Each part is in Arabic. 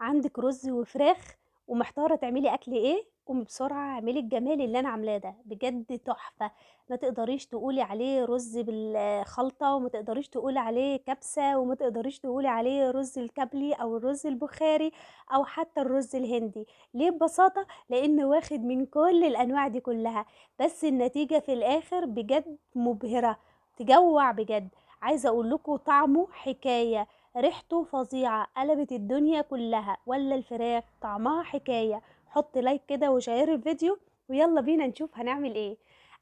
عندك رز وفراخ ومحتارة تعملي أكل إيه؟ قومي بسرعة اعملي الجمال اللي أنا عاملاه ده، بجد تحفة. ما تقدريش تقولي عليه رز بالخلطة، وما تقدريش تقولي عليه كبسة، وما تقدريش تقولي عليه رز الكبلي أو الرز البخاري أو حتى الرز الهندي. ليه؟ ببساطة لأنه واخد من كل الأنواع دي كلها، بس النتيجة في الآخر بجد مبهرة، تجوع بجد. عايزة أقول لكم طعمه حكاية، ريحته فظيعة قلبت الدنيا كلها، ولا الفراخ طعمها حكاية. حط لايك كده وشير الفيديو، ويلا بينا نشوف هنعمل ايه.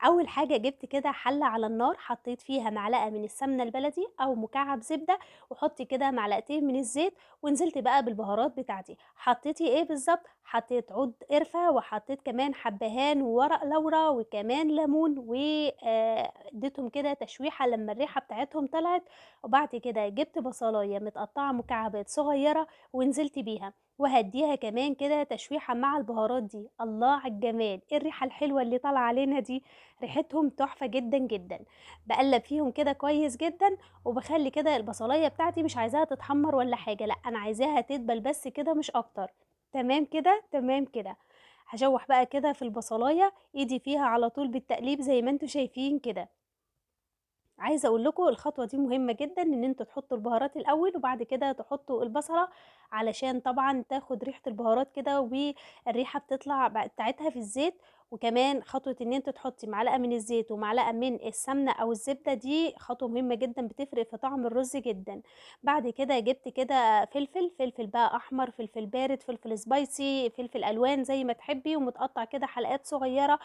اول حاجة جبت كده حلة على النار، حطيت فيها معلقة من السمنة البلدي او مكعب زبدة، وحطي كده معلقتين من الزيت، ونزلت بقى بالبهارات بتاعتي. حطيتي ايه بالظبط؟ حطيت عود قرفة، وحطيت كمان حبهان وورق لورا وكمان ليمون، واديتهم كده تشويحة لما الريحة بتاعتهم طلعت. وبعد كده جبت بصلاية متقطعة مكعبات صغيرة ونزلت بيها، وهديها كمان كده تشويحة مع البهارات دي. الله على الجمال، ايه الريحة الحلوة اللي طالعة علينا دي! ريحتهم تحفة جدا جدا. بقلب فيهم كده كويس جدا، وبخلي كده البصلاية بتاعتي مش عايزاها تتحمر ولا حاجة، لا انا عايزاها تدبل بس كده مش اكتر. تمام كده، تمام كده. هشوح بقى كده في البصلاية، ايدي فيها على طول بالتقليب زي ما انتوا شايفين كده. عايزة أقول لكم الخطوة دي مهمة جدًا، إن أنتم تحطوا البهارات الأول وبعد كده تحطوا البصلة، علشان طبعًا تاخد ريحة البهارات كده، والريحة بتطلع بتاعتها في الزيت. وكمان خطوة إن أنتِ تحطي معلقة من الزيت ومعلقة من السمنة أو الزبدة، دي خطوة مهمة جدًا بتفرق في طعم الرز جدًا. بعد كده جبت كده فلفل بقى أحمر، فلفل بارد، فلفل سبايسي، فلفل ألوان زي ما تحبي، ومتقطع كده حلقات صغيرة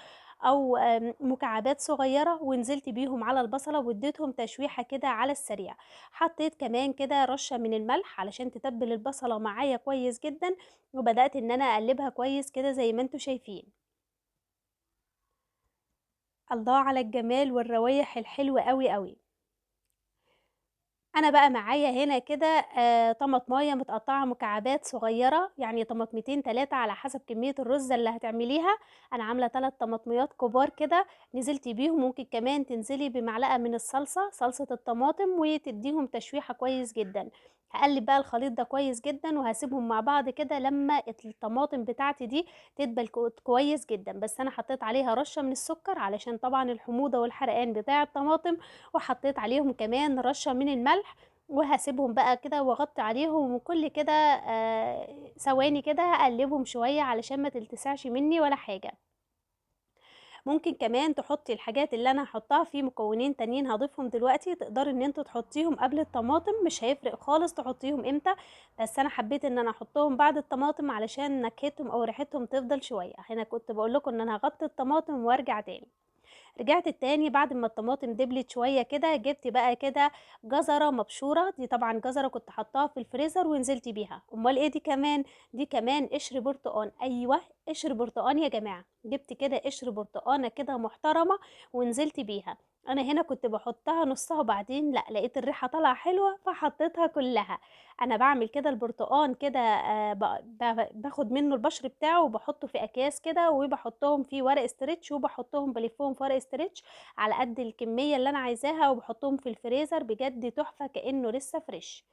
أو مكعبات صغيرة، ونزلت بيهم على البصلة واديتهم تشويحة كده على السريع. حطيت كمان كده رشة من الملح علشان تتبل البصلة معايا كويس جدًا، وبدأت إن أنا أقلبها كويس كده زي ما أنتم شايفين. الله على الجمال والروايح الحلوة أوي، أوي. أنا بقى معايا هنا كده طماطماية متقطعة مكعبات صغيرة، يعني طماطمتين 3 على حسب كمية الرز اللي هتعمليها. أنا عاملة 3 طماطميات كبار كده، نزلتِ بيهم. ممكن كمان تنزلي بمعلقة من الصلصة، صلصة الطماطم، وتديهم تشويحة كويس جدًا. هاقلب بقى الخليط ده كويس جدًا، وهاسيبهم مع بعض كده لمّا الطماطم بتاعتي دي تدبل كويس جدًا. بس أنا حطيت عليها رشة من السكر علشان طبعًا الحموضة والحرقان بتاع الطماطم، وحطيت عليهم كمان رشة من الملح. وهاسيبهم بقى كده واغطي عليهم، وكل كده ثواني كده هاقلبهم شوية علشان ما تلتسعش مني ولا حاجة. ممكن كمان تحطي الحاجات اللي انا هاحطها في مكونين تانيين هاضيفهم دلوقتي، تقدري ان انتوا تحطيهم قبل الطماطم، مش هيفرق خالص تحطيهم امتى. بس انا حبيت ان انا احطهم بعد الطماطم علشان نكهتهم او ريحتهم تفضل شوية. هنا كنت بقول لكم ان انا هغطي الطماطم وارجع تاني. رجعت تاني بعد ما الطماطم دبلت شوية كده، جبت بقى كده جزرة مبشورة، دي طبعًا جزرة كنت حاطاها في الفريزر ونزلت بيها. أمال إيه دي كمان؟ دي كمان قشر برتقان، أيوه قشر برتقان يا جماعة. جبت كده قشر برتقانة كده محترمة ونزلت بيها. أنا هنا كنت باحطها نُصّها، وبعدين لأ، لقيت الريحة طالعة حلوة فحطيتها كلها. أنا باعمل كده البرتقان كده، ب ب باخد منه البشر بتاعه وباحطه في أكياس كده، وباحطهم في ورق استرتش، وباحطهم بالفّهم في ورق استرتش على قد الكمية اللي أنا عايزاها، وباحطهم في الفريزر بجد تحفة كأنه لسه فريش.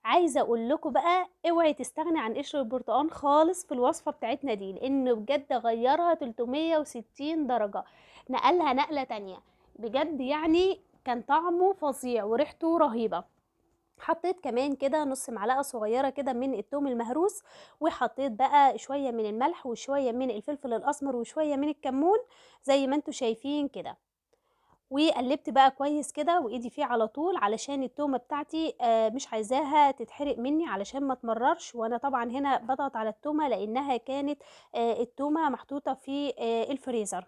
عايزة أقول لكم بقى اوعي تستغني عن قشر البرتقان خالص في الوصفة بتاعتنا دي، لإنه بجد غيّرها 360 درجة، نقلها نقلة تانية. بجد يعني كان طعمه فظيع وريحته رهيبة. حطيت كمان كده نُص معلقة صغيرة كده من التوم المهروس، وحطيت بقى شوية من الملح وشوية من الفلفل الأسمر وشوية من الكمون زي ما أنتم شايفين كده. وقلّبت بقى كويس كده وإيدي فيه على طول علشان التومة بتاعتي مش عايزاها تتحرق منّي علشان ما تمرّرش. وأنا طبعًا هنا باضغط على التومة لإنها كانت التومة محطوطة في الفريزر.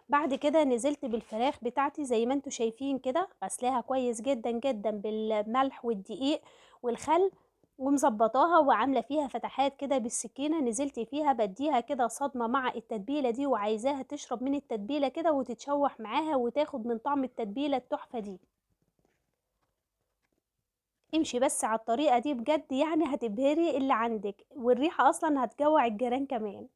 بعد كده نزلت بالفراخ بتاعتي زي ما انتم شايفين كده، غسلاها كويس جدا جدا بالملح والدقيق والخل، ومظبطاها وعامله فيها فتحات كده بالسكينه. نزلت فيها بديها كده صدمه مع التتبيله دي، وعايزاها تشرب من التتبيله كده وتتشوح معاها وتاخد من طعم التتبيله التحفه دي. امشي بس على الطريقه دي بجد يعني هتبهري اللي عندك، والريحه اصلا هتجوع الجيران كمان.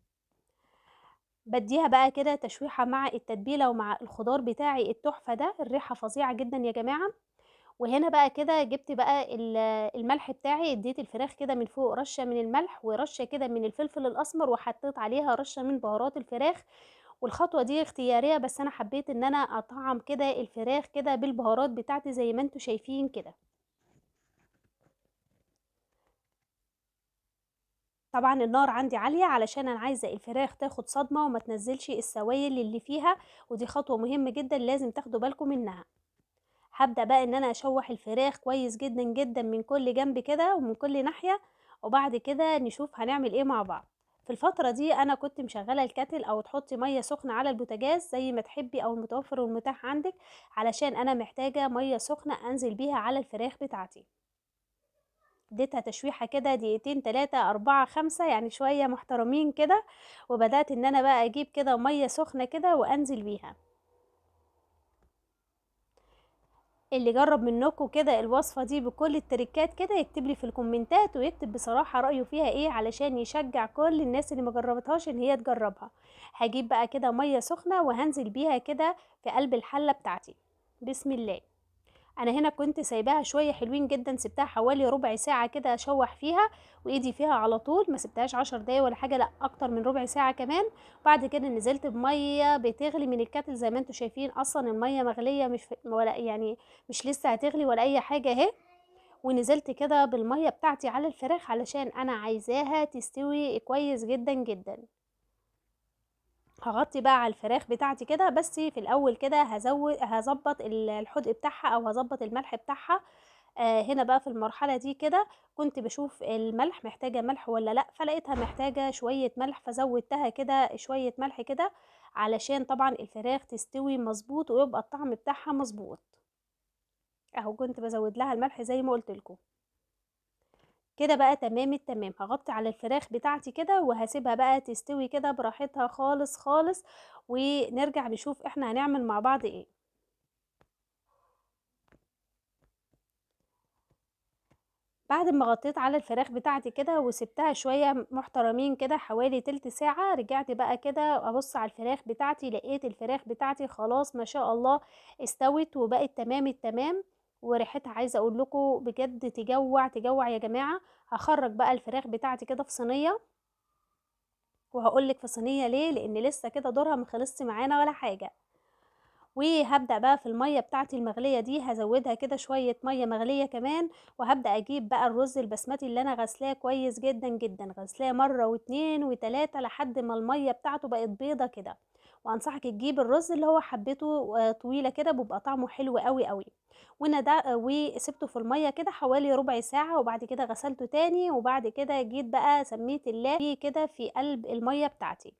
بادّيها بقى كده تشويحة مع التتبيلة ومع الخضار بتاعي التحفة ده، الريحة فظيعة جدًا يا جماعة. وهنا بقى كده جبت بقى الملح بتاعي، اديت الفراخ كده من فوق رشة من الملح ورشة كده من الفلفل الأسمر، وحطيت عليها رشة من بهارات الفراخ. والخطوة دي اختيارية، بس أنا حبيت إن أنا أطعم كده الفراخ كده بالبهارات بتاعتي زي ما انتوا شايفين كده. طبعا النار عندي عالية علشان أنا عايزة الفراخ تاخد صدمة وما تنزلش السوائل اللي فيها، ودي خطوة مهمة جدا لازم تاخدوا بالكم منها. هابدأ بقى إن أنا أشوّح الفراخ كويس جدًا، جدًا من كل جنب كده ومن كل ناحية، وبعد كده نشوف هنعمل إيه مع بعض. في الفترة دي أنا كنت مشغّلة الكاتل أو تحطّي مَيّة سخنة على البوتاجاز زي ما تحبّي أو المتوفّر والمتاح عندِك، علشان أنا محتاجة مَيّة سخنة أنزل بيها على الفراخ بتاعتي. اديتها تشويحة كده دقيقتين 3 4 5 يعني شوية محترمين كده، وبدأت إن أنا بقى أجيب كده مَيّة سخنة كده وأنزل بيها. اللي جرب منكم كده الوصفة دي بكل التريكات كده يكتب لي في الكومنتات، ويكتب بصراحة رأيه فيها ايه علشان يشجع كل الناس اللي مجربتهاش ان هي تجربها. هجيب بقى كده مية سخنة وهنزل بيها كده في قلب الحلة بتاعتي. بسم الله. انا هنا كنت سايباها شويه حلوين جدا، سبتها حوالي ربع ساعه كده اشوح فيها وايدي فيها على طول، ما سبتهاش 10 دقايق ولا حاجه، لا اكتر من ربع ساعه كمان. بعد كده نزلت بميه بتغلي من الكاتل زي ما انتم شايفين، اصلا الميه مغليه مش ولا يعني مش لسه هتغلي ولا اي حاجه اهي. ونزلت كده بالميه بتاعتي على الفراخ علشان انا عايزاها تستوي كويس جدا جدا. هغطي بقى على الفراخ بتاعتي كده، بس في الاول كده هظبط الحدق بتاعها او هظبط الملح بتاعها. هنا بقى في المرحله دي كده كنت بشوف الملح محتاجه ملح ولا لا، فلقيتها محتاجه شويه ملح فزودتها كده شويه ملح كده، علشان طبعا الفراخ تستوي مظبوط ويبقى الطعم بتاعها مظبوط. اهو كنت بزود لها الملح زي ما قلت لكم. كده بقى تمام التمام، هغطي على الفراخ بتاعتي كده وهسيبها بقى تستوي كده براحتها خالص خالص، ونرجع نشوف احنا هنعمل مع بعض ايه. بعد ما غطيت على الفراخ بتاعتي كده وسبتها شوية محترمين كده حوالي تلت ساعة، رجعت بقى كده ابص على الفراخ بتاعتي، لقيت الفراخ بتاعتي خلاص ما شاء الله استوت وبقت تمام التمام. وريحتها عايزة اقول لكم بجد تجوع تجوع يا جماعة. هخرج بقى الفراخ بتاعتي كده في صينية، وهقول لك في صينيه ليه، لان لسه كده دورها ما خلصش معانا ولا حاجه. وهبدأ بقى في المية بتاعتي المغلية دي هزودها كده شوية مية مغلية كمان، وهبدأ اجيب بقى الرز البسمتي اللي انا غسلاه كويس جدا جدا، غسلاه مرة واتنين وتلاتة لحد ما المية بتاعته بقت بيضة كده. وانصحك تجيب الرز اللي هو حبته طويلة كده، بيبقى طعمه حلو قوي قوي. وانا ده وسبته في المية كده حوالي ربع ساعة، وبعد كده غسلته تاني، وبعد كده جيت بقى سميت الله فيه كده في قلب المية بتاعتي.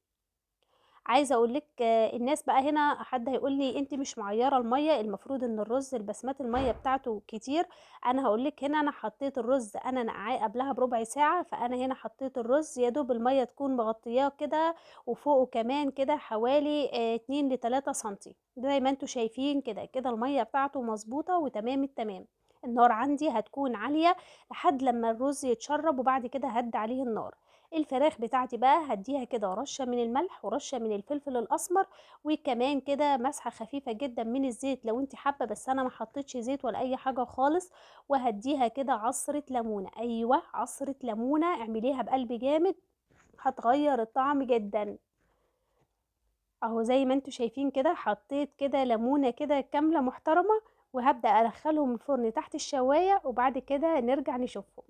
عايزة أقول لِك الناس بقى هنا حد هيقول لي أنتِ مش معيّرة المَيّة، المفروض إن الرز البسمتي المَيّة بتاعته كتير. أنا هاقول لِك هنا أنا حطيت الرز أنا نقعاه قبلها بربع ساعة، فأنا هنا حطيت الرز يا دوب المَيّة تكون مغطياه كده، وفوقه كمان كده حوالي 2 ل3 سنتي، زي ما أنتم شايفين كده، كده المَيّة بتاعته مضبوطة وتمام التمام. النار عندي هتكون عالية لحد لمّا الرز يتشرب، وبعد كده هاهدّي عليه النار. الفراخ بتاعتي بقى هاديها كده رشة من الملح ورشة من الفلفل الأسمر، وكمان كده مسحة خفيفة جدا من الزيت لو انت حابة، بس أنا ما حطيتش زيت ولا أي حاجة خالص. وهديها كده عصرة ليمونة، أيوة عصرة ليمونة، اعمليها بقلب جامد هتغير الطعم جدا. اهو زي ما انتوا شايفين كده حطيت كده ليمونة كده كاملة محترمة، وهبدأ أدخلهم الفرن تحت الشواية وبعد كده نرجع نشوفهم.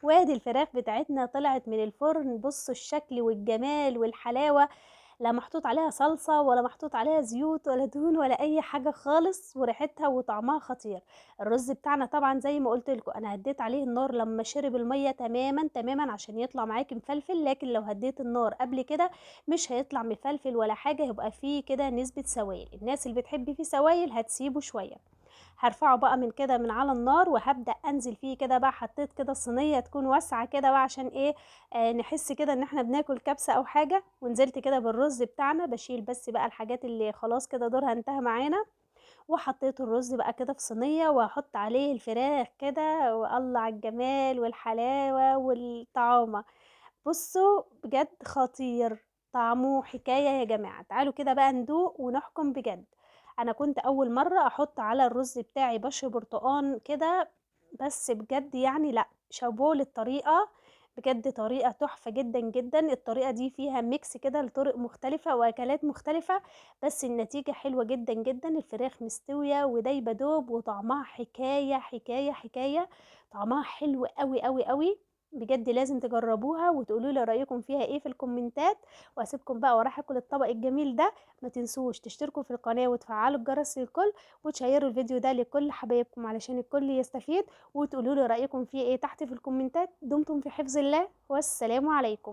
وادي الفراخ بتاعتنا طلعت من الفرن، بصوا الشكل والجمال والحلاوة، لا محطوط عليها صلصة ولا محطوط عليها زيوت ولا دهون ولا اي حاجة خالص، وريحتها وطعمها خطير. الرز بتاعنا طبعا زي ما قلت لكم انا هديت عليه النار لما شرب المية تماما تماما عشان يطلع معاكي مفلفل، لكن لو هديت النار قبل كده مش هيطلع مفلفل ولا حاجة، هيبقى فيه كده نسبة سوائل، الناس اللي بتحب فيه سوائل هتسيبه شوية. هارفعه بقى من كده من على النار وهابدأ أنزل فيه كده بقى، حطيت كده الصينية تكون واسعة كده بقى عشان إيه، نحس كده إن إحنا بناكل كبسة أو حاجة. ونزلت كده بالرز بتاعنا، باشيل بس بقى الحاجات اللي خلاص كده دورها انتهى معانا. وحطيت الرز بقى كده في صينية وهاحط عليه الفراخ كده، والله على الجمال والحلاوة والطعامة. بصوا بجد خطير، طعمه حكاية يا جماعة، تعالوا كده بقى ندوق ونحكم بجد. أنا كنت أول مرة أحط على الرز بتاعي بشر برتقان كده، بس بجد يعني لأ، شابوه للطريقة، بجد طريقة تحفة جدًا، جدًا. الطريقة دي فيها mix كده لطرق مختلفة وأكلات مختلفة، بس النتيجة حلوة جدًا، جدًا. الفراخ مستوية ودايبة دوب وطعمها حكاية، حكاية، حكاية. طعمها حلو أوي، أوي، أوي. بجد لازم تجربوها وتقولوا لي رأيكم فيها إيه في الكومنتات، وأسيبكم بقى وأروح آكل الطبق الجميل ده. ما تنسوش تشتركوا في القناة وتفعلوا الجرس للكل، وتشيروا الفيديو ده لكل حبايبكم علشان الكل يستفيد، وتقولوا لي رأيكم فيه ايه تحت في الكومنتات. دمتم في حفظ الله، والسلام عليكم.